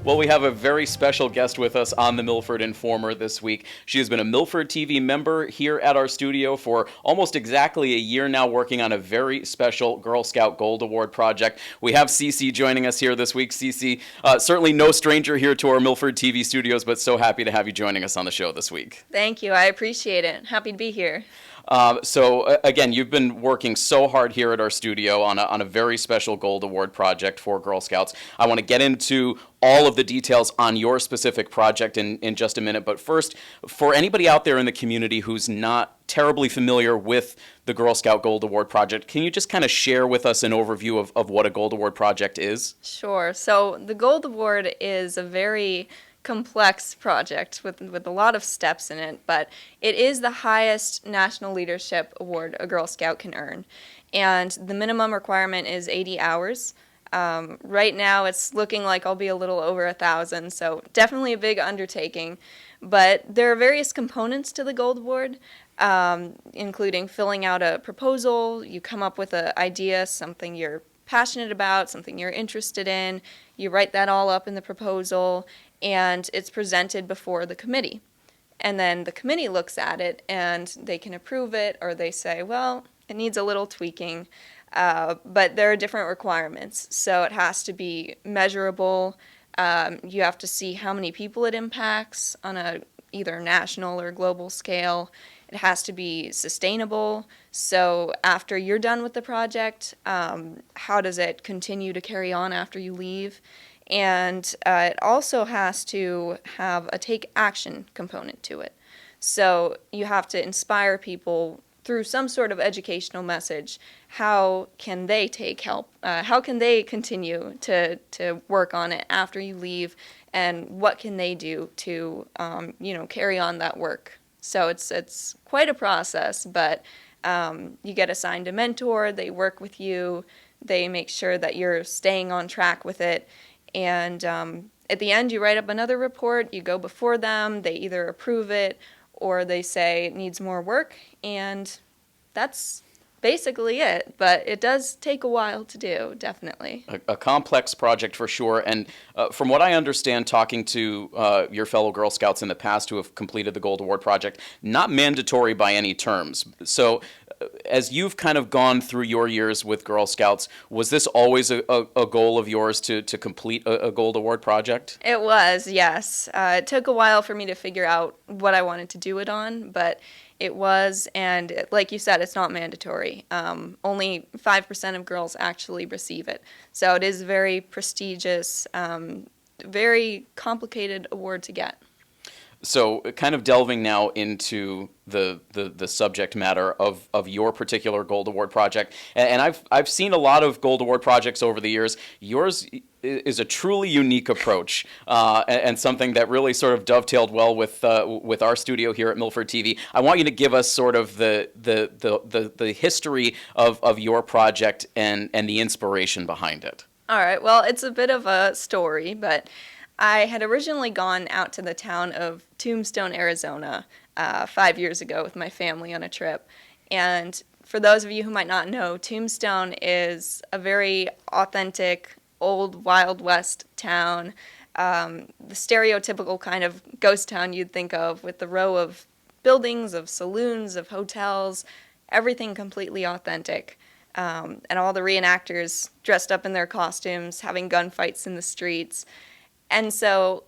Well, we have a very special guest with us on the Milford Informer this week. She has been a Milford TV member here at our studio for almost exactly a year now, working on a very special Girl Scout Gold Award project. We have Cee Cee joining us here this week. Cee Cee, certainly no stranger here to our Milford TV studios, but so happy to have you joining us on the show this week. Thank you. I appreciate it. Happy to be here. Again, you've been working so hard here at our studio on a very special Gold Award project for Girl Scouts. I want to get into all of the details on your specific project in just a minute. But first, for anybody out there in the community who's not terribly familiar with the Girl Scout Gold Award project, can you just kind of share with us an overview of what a Gold Award project is? Sure. So the Gold Award is a very complex project with a lot of steps in it, but it is the highest national leadership award a Girl Scout can earn. And the minimum requirement is 80 hours. Right now it's looking like I'll be a little over 1,000, so definitely a big undertaking. But there are various components to the Gold Award, including filling out a proposal. You come up with an idea, something you're passionate about, something you're interested in. You write that all up in the proposal, and it's presented before the committee. And then the committee looks at it, and they can approve it, or they say, well, it needs a little tweaking. But there are different requirements. So it has to be measurable. You have to see how many people it impacts on a either national or global scale. It has to be sustainable. So after you're done with the project, how does it continue to carry on after you leave? And it also has to have a take action component to it. So you have to inspire people through some sort of educational message. How can they take help? How can they continue to work on it after you leave? And what can they do to carry on that work? So it's quite a process, but you get assigned a mentor. They work with you. They make sure that you're staying on track with it. And at the end, you write up another report. You go before them. They either approve it or they say it needs more work. And that's basically it. But it does take a while to do, definitely. A complex project for sure. And from what I understand, talking to your fellow Girl Scouts in the past who have completed the Gold Award project, not mandatory by any terms. So as you've kind of gone through your years with Girl Scouts, was this always a goal of yours to complete a Gold Award project? It was, yes. It took a while for me to figure out what I wanted to do it on, but it was, and like you said, it's not mandatory. Only 5% of girls actually receive it. So it is a very prestigious, very complicated award to get. So kind of delving now into the subject matter of your particular Gold Award project, and I've seen a lot of Gold Award projects over the years. Yours is a truly unique approach, and something that really sort of dovetailed well with our studio here at Milford TV. I want you to give us sort of the history of your project and the inspiration behind it. All right, well, it's a bit of a story, but I had originally gone out to the town of Tombstone, Arizona, 5 years ago with my family on a trip. And for those of you who might not know, Tombstone is a very authentic, old Wild West town, the stereotypical kind of ghost town you'd think of, with the row of buildings, of saloons, of hotels, everything completely authentic. And all the reenactors dressed up in their costumes, having gunfights in the streets. And so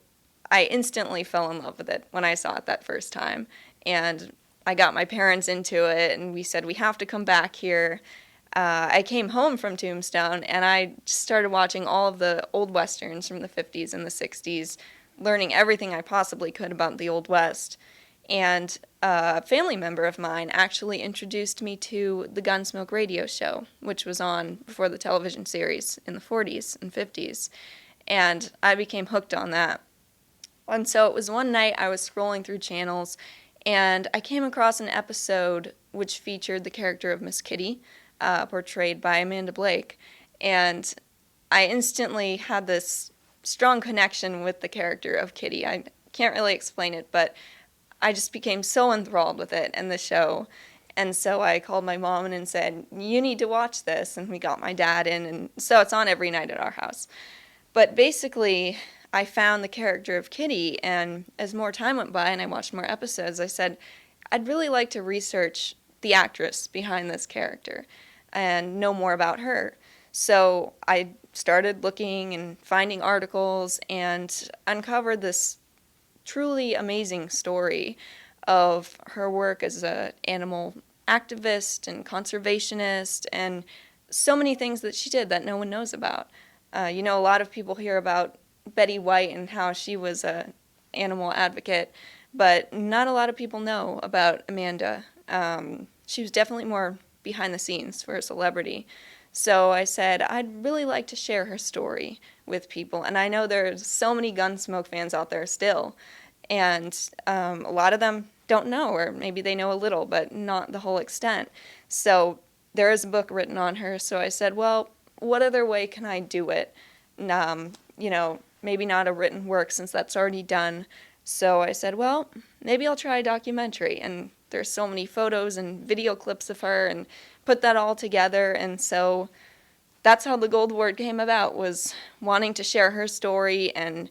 I instantly fell in love with it when I saw it that first time. And I got my parents into it, and we said, we have to come back here. I came home from Tombstone, and I just started watching all of the old Westerns from the 50s and the 60s, learning everything I possibly could about the Old West. And a family member of mine actually introduced me to the Gunsmoke radio show, which was on before the television series in the 40s and 50s. And I became hooked on that. And so it was one night I was scrolling through channels, and I came across an episode which featured the character of Miss Kitty, portrayed by Amanda Blake. And I instantly had this strong connection with the character of Kitty. I can't really explain it, but I just became so enthralled with it and the show. And so I called my mom and said, you need to watch this. And we got my dad in, and so it's on every night at our house. But basically, I found the character of Kitty, and as more time went by and I watched more episodes, I said, I'd really like to research the actress behind this character and know more about her. So I started looking and finding articles and uncovered this truly amazing story of her work as an animal activist and conservationist and so many things that she did that no one knows about. A lot of people hear about Betty White and how she was an animal advocate, but not a lot of people know about Amanda. She was definitely more behind the scenes for a celebrity. So I said, I'd really like to share her story with people. And I know there's so many Gunsmoke fans out there still. And a lot of them don't know, or maybe they know a little, but not the whole extent. So there is a book written on her. So I said, well, what other way can I do it? Maybe not a written work since that's already done. So I said, well, maybe I'll try a documentary. And there's so many photos and video clips of her and put that all together. And so that's how the Gold Award came about, was wanting to share her story. And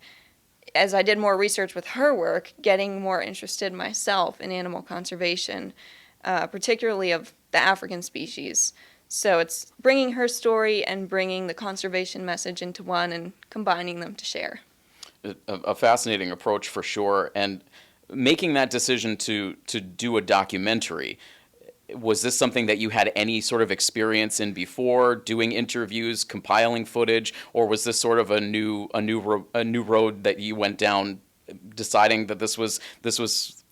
as I did more research with her work, getting more interested myself in animal conservation, particularly of the African species. So it's bringing her story and bringing the conservation message into one and combining them to share. A fascinating approach for sure. And making that decision to do a documentary, was this something that you had any sort of experience in before, doing interviews, compiling footage, or was this sort of a new road that you went down, deciding that this was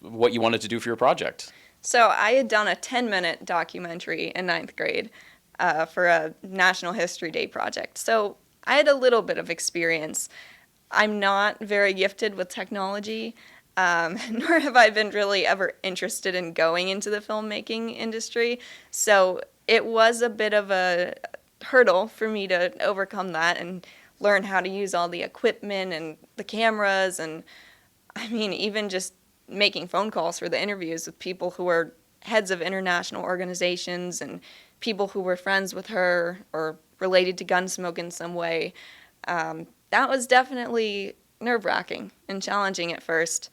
what you wanted to do for your project? So I had done a 10-minute documentary in ninth grade for a National History Day project. So I had a little bit of experience. I'm not very gifted with technology, nor have I been really ever interested in going into the filmmaking industry. So it was a bit of a hurdle for me to overcome that and learn how to use all the equipment and the cameras, and even just making phone calls for the interviews with people who were heads of international organizations and people who were friends with her or related to Gunsmoke in some way. That was definitely nerve-wracking and challenging at first.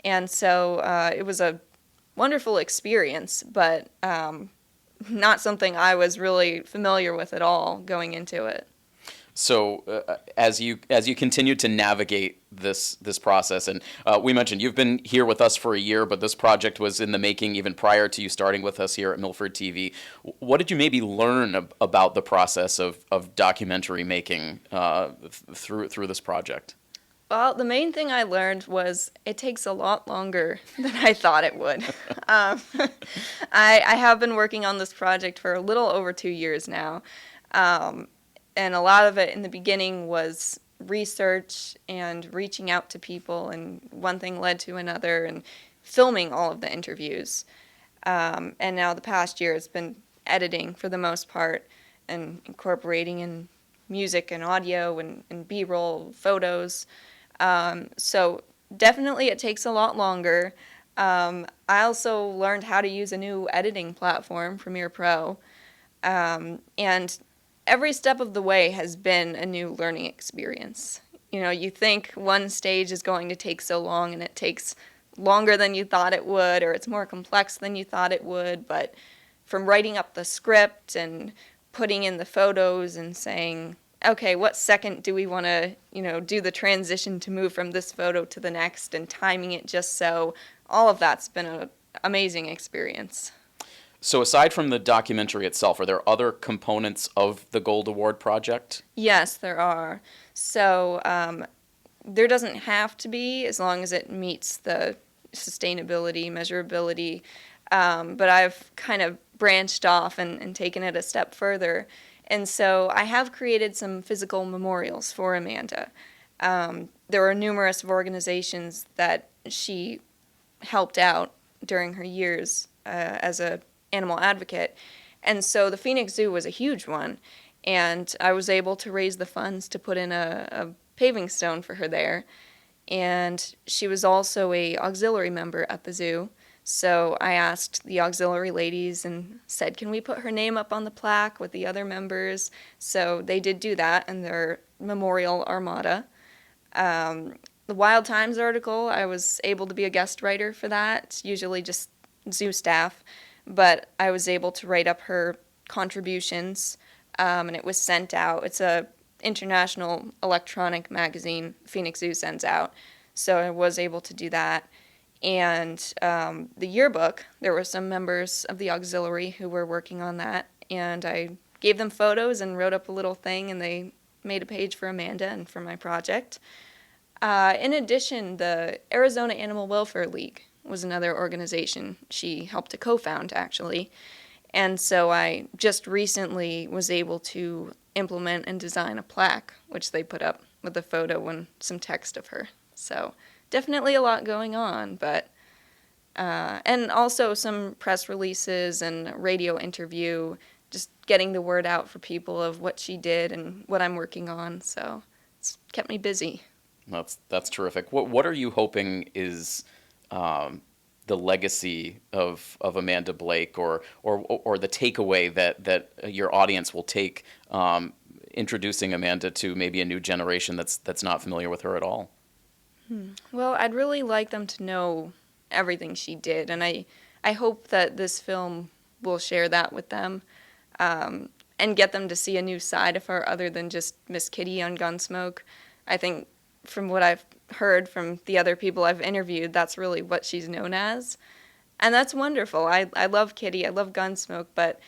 And so it was a wonderful experience, but not something I was really familiar with at all going into it. So as you continue to navigate this process, and we mentioned you've been here with us for a year, but this project was in the making even prior to you starting with us here at Milford TV. What did you maybe learn about the process of documentary making through this project? Well, the main thing I learned was it takes a lot longer than I thought it would. I have been working on this project for a little over 2 years now. And a lot of it in the beginning was research and reaching out to people, and one thing led to another, and filming all of the interviews. And now the past year it's been editing for the most part, and incorporating in music and audio and B-roll photos. So definitely it takes a lot longer. I also learned how to use a new editing platform, Premiere Pro, and every step of the way has been a new learning experience. You think one stage is going to take so long, and it takes longer than you thought it would, or it's more complex than you thought it would, but from writing up the script and putting in the photos and saying, okay, what second do we want to, do the transition to move from this photo to the next, and timing it just so, all of that's been an amazing experience. So aside from the documentary itself, are there other components of the Gold Award project? Yes, there are. So there doesn't have to be, as long as it meets the sustainability, measurability. But I've kind of branched off and taken it a step further. And so I have created some physical memorials for Amanda. There are numerous organizations that she helped out during her years as a animal advocate. And so the Phoenix Zoo was a huge one, and I was able to raise the funds to put in a paving stone for her there. And she was also a auxiliary member at the zoo, so I asked the auxiliary ladies and said, can we put her name up on the plaque with the other members? So they did do that in their memorial armada. The Wild Times article, I was able to be a guest writer for that. It's usually just zoo staff, but I was able to write up her contributions, and it was sent out. It's a international electronic magazine Phoenix Zoo sends out, so I was able to do that. And the yearbook, there were some members of the auxiliary who were working on that, and I gave them photos and wrote up a little thing, and they made a page for Amanda and for my project. In addition, the Arizona Animal Welfare League was another organization she helped to co-found, actually. And so I just recently was able to implement and design a plaque, which they put up with a photo and some text of her. So definitely a lot going on, but and also some press releases and radio interview, just getting the word out for people of what she did and what I'm working on. So it's kept me busy. That's terrific. What are you hoping is the legacy of Amanda Blake, or the takeaway that your audience will take introducing Amanda to maybe a new generation that's not familiar with her at all? Well, I'd really like them to know everything she did, and I hope that this film will share that with them, and get them to see a new side of her other than just Miss Kitty on Gunsmoke. I think from what I've heard from the other people I've interviewed, that's really what she's known as. And that's wonderful. I love Kitty, I love Gunsmoke, but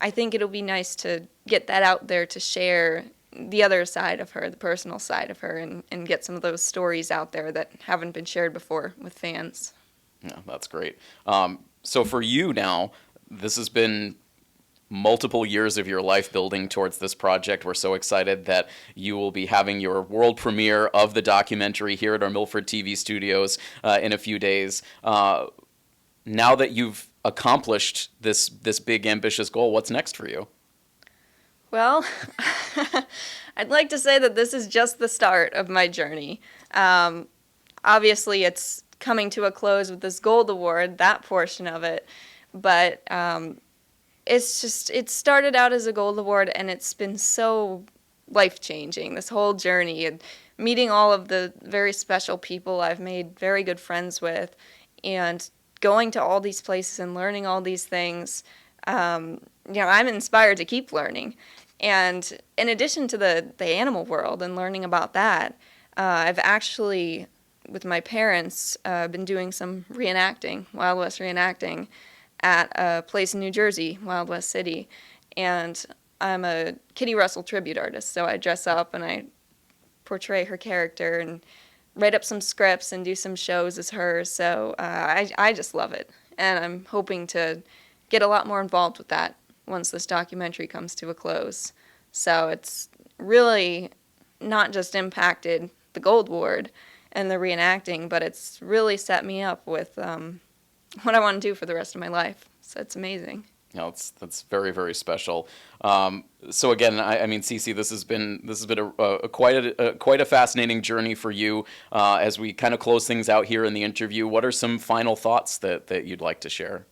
I think it'll be nice to get that out there to share the other side of her, the personal side of her, and get some of those stories out there that haven't been shared before with fans. Yeah, that's great. So for you now, this has been multiple years of your life building towards this project. We're so excited that you will be having your world premiere of the documentary here at our Milford TV studios in a few days. Now that you've accomplished this big ambitious goal, what's next for you? Well, I'd like to say that this is just the start of my journey. Obviously, it's coming to a close with this Gold Award, that portion of it, but it started out as a Gold Award, and it's been so life-changing, this whole journey, and meeting all of the very special people I've made very good friends with, and going to all these places and learning all these things. I'm inspired to keep learning. And in addition to the animal world and learning about that, I've actually, with my parents, been doing some reenacting, Wild West reenacting, at a place in New Jersey, Wild West City. And I'm a Kitty Russell tribute artist, so I dress up and I portray her character and write up some scripts and do some shows as her. So I just love it. And I'm hoping to get a lot more involved with that once this documentary comes to a close. So it's really not just impacted the Gold Award and the reenacting, but it's really set me up with what I want to do for the rest of my life. So it's amazing. No, that's very, very special. So again, I mean, Cee Cee, this has been quite a fascinating journey for you. As we kind of close things out here in the interview, what are some final thoughts that you'd like to share?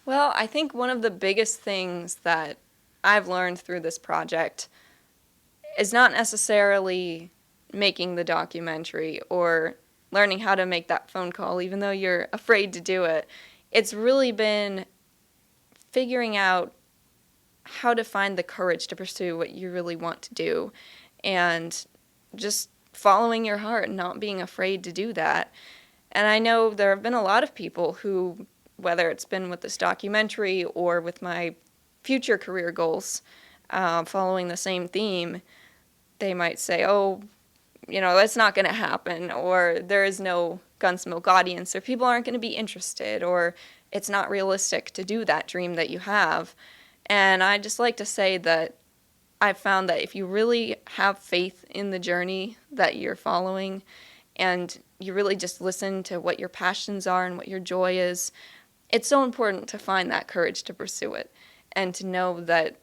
Well, I think one of the biggest things that I've learned through this project is not necessarily making the documentary or learning how to make that phone call, even though you're afraid to do it. It's really been figuring out how to find the courage to pursue what you really want to do, and just following your heart and not being afraid to do that. And I know there have been a lot of people who, whether it's been with this documentary or with my future career goals, following the same theme, they might say, oh, that's not going to happen, or there is no Gunsmoke audience, or people aren't going to be interested, or it's not realistic to do that dream that you have. And I just like to say that I've found that if you really have faith in the journey that you're following, and you really just listen to what your passions are and what your joy is, it's so important to find that courage to pursue it, and to know that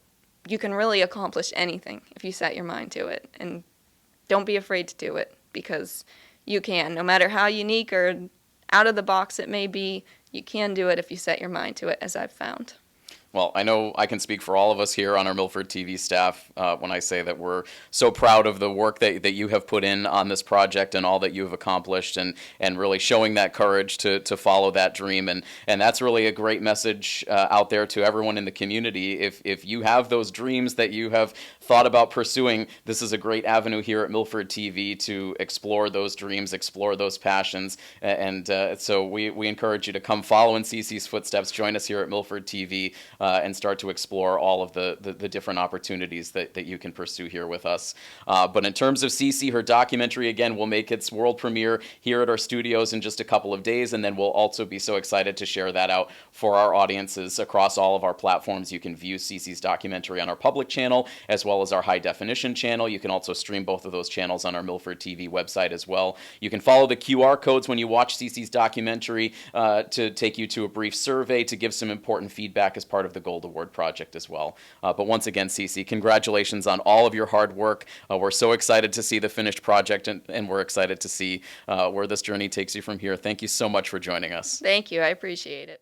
you can really accomplish anything if you set your mind to it. And don't be afraid to do it, because you can. No matter how unique or out of the box it may be, you can do it if you set your mind to it, as I've found. Well, I know I can speak for all of us here on our Milford TV staff when I say that we're so proud of the work that you have put in on this project and all that you have accomplished, and really showing that courage to follow that dream. And that's really a great message out there to everyone in the community. If you have those dreams that you have thought about pursuing, this is a great avenue here at Milford TV to explore those dreams, explore those passions. And so we encourage you to come follow in Cee Cee's footsteps, join us here at Milford TV, and start to explore all of the different opportunities that you can pursue here with us. But in terms of Cee Cee, her documentary, again, will make its world premiere here at our studios in just a couple of days, and then we'll also be so excited to share that out for our audiences across all of our platforms. You can view Cee Cee's documentary on our public channel as well as our high definition channel. You can also stream both of those channels on our Milford TV website as well. You can follow the QR codes when you watch Cee Cee's documentary to take you to a brief survey to give some important feedback as part of the Gold Award project as well. But once again, Cee Cee, congratulations on all of your hard work. We're so excited to see the finished project, and we're excited to see where this journey takes you from here. Thank you so much for joining us. Thank you. I appreciate it.